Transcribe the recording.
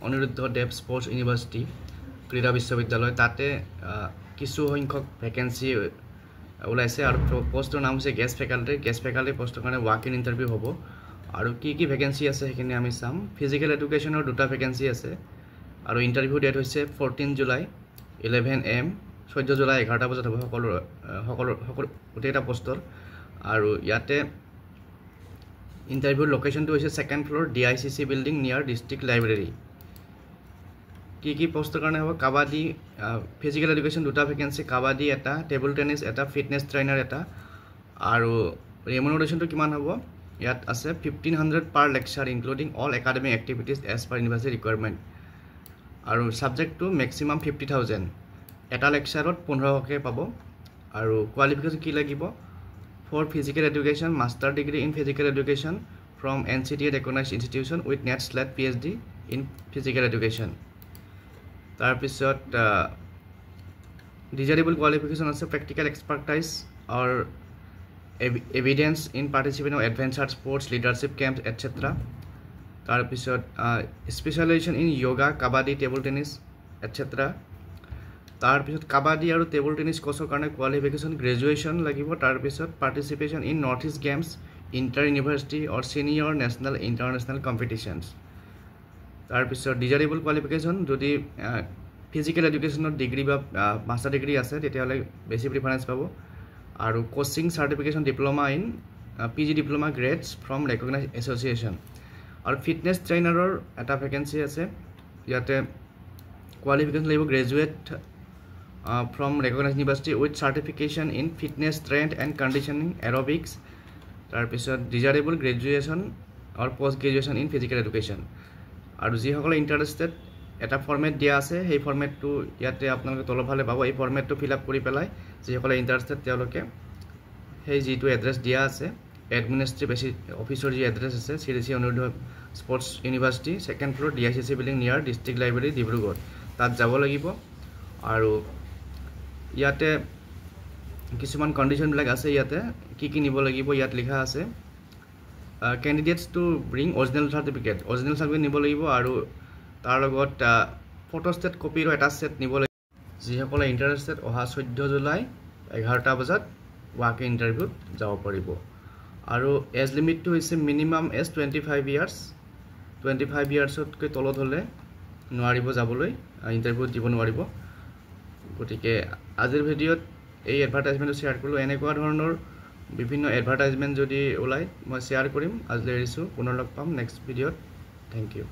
অনিৰুদ্ধ দেৱ sports university ক্ৰীড়া বিশ্ববিদ্যালয় তাতে কিছু সংখ্যক ভেকেঞ্চি ওলাইছে আৰু পোষ্টৰ নাম হৈছে গেষ্ট ফেকাল্টি পোষ্টৰ কাৰণে ৱাক ইন ইণ্টাৰভিউ হ'ব আৰু কি ভেকেঞ্চি আছে সেইখিনি আমি চাম ফিজিকেল এডুকেশ্যনৰ দুটা ভেকেঞ্চি আছে আৰু ইণ্টাৰভিউ ডেট হৈছে 14 জুলাই 11 AM 14 জুলাই 11টা বজাত হ'ব সকলো গোটেইটা পোষ্টৰ আৰু ইয়াতে ইণ্টাৰভিউৰ লোকেশ্যনটো হৈছে 2nd floor DICC building near district library কি পোষ্টৰ কাৰণে হ'ব কাবাডী ফিজিকেল এডুকেশ্যন দুটা ভেকেঞ্চি কাবাডী এটা টেবল টেনিছ এটা ফিটনেছ ট্ৰেইনাৰ এটা আৰু ৰেমুনাৰেশ্যনটো কিমান হ'ব ইয়াত আছে 1500 per lecture including all academic activities as per university requirement আৰু ছাবজেক্টটো মেক্সিমাম 50,000 এটা লেকচাৰত 1500কে পাব আৰু কোৱালিফিকেশ্যন কি লাগিব for physical education master degree in physical education from NCTA recognized institution with net SLET PhD in physical education তাৰপিছত desirable qualification আছে practical expertise or evidence in participation of adventure sports leadership camp etcetera তাৰপিছত specialization in yoga kabaddi table tennis etcetera তাৰপিছত কাবাডী আৰু table tennis কোৰ্চৰ কাৰণে qualification graduation লাগিব তাৰপিছত participation in North East games inter university or senior national international competitions তাৰপিছত desirable qualification যদি physical এডুকেশ্যনত degree বা মাষ্টাৰ ডিগ্ৰী আছে তেতিয়াহ'লে বেছি প্ৰিফাৰেঞ্চ পাব আৰু coaching certification diploma in PG diploma grades from recognise association আৰু ফিটনেছ ট্ৰেইনাৰৰ এটা ভেকেঞ্চি আছে ইয়াতে কোৱালিফিকেশ্যন লাগিব graduate from recognise university with certification in fitness strength and conditioning aerobics তাৰপিছত desirable graduation or post graduation in physical education আৰু যিসকলে interested এটা ফৰ্মেট দিয়া আছে সেই ফৰ্মেটটো ইয়াতে আপোনালোকে তলফালে পাব এই ফৰ্মেটটো ফিল আপ কৰি পেলাই যিসকলে ইণ্টাৰেষ্টেড তেওঁলোকে সেই যিটো এড্ৰেছ দিয়া আছে এডমিনিষ্ট্ৰেটিভ অফিচৰ যি এড্ৰেছ আছে CDC Aniruddha sports university 2nd floor DICC building near district library Dibrugarh তাত যাব লাগিব আৰু ইয়াতে কিছুমান কণ্ডিশ্যনবিলাক আছে ইয়াতে কি নিব লাগিব ইয়াত লিখা আছে candidates to bring original certificate নিব লাগিব আৰু তাৰ লগত ফটোষ্টেট কপিৰ এটা সেট নিব লাগিব যিসকলে ইণ্টাৰেষ্টেড অহা 14 জুলাই 11টা বজাত ৱাক ইন ইণ্টাৰভিউত যাব পাৰিব আৰু এজ লিমিটটো হৈছে মিনিমাম এজ 25 ইয়াৰ্ছ 25 ইয়াৰ্ছতকৈ তলত হ'লে নোৱাৰিব যাবলৈ ইণ্টাৰভিউত দিব নোৱাৰিব গতিকে আজিৰ ভিডিঅ'ত এই এডভাৰটাইজমেণ্টটো শ্বেয়াৰ কৰিলোঁ এনেকুৱা ধৰণৰ বিভিন্ন এডভাৰটাইজমেণ্ট যদি ওলাই মই শ্বেয়াৰ কৰিম আজিলৈ এৰিছোঁ পুনৰ লগ পাম নেক্সট ভিডিঅ'ত থেংক ইউ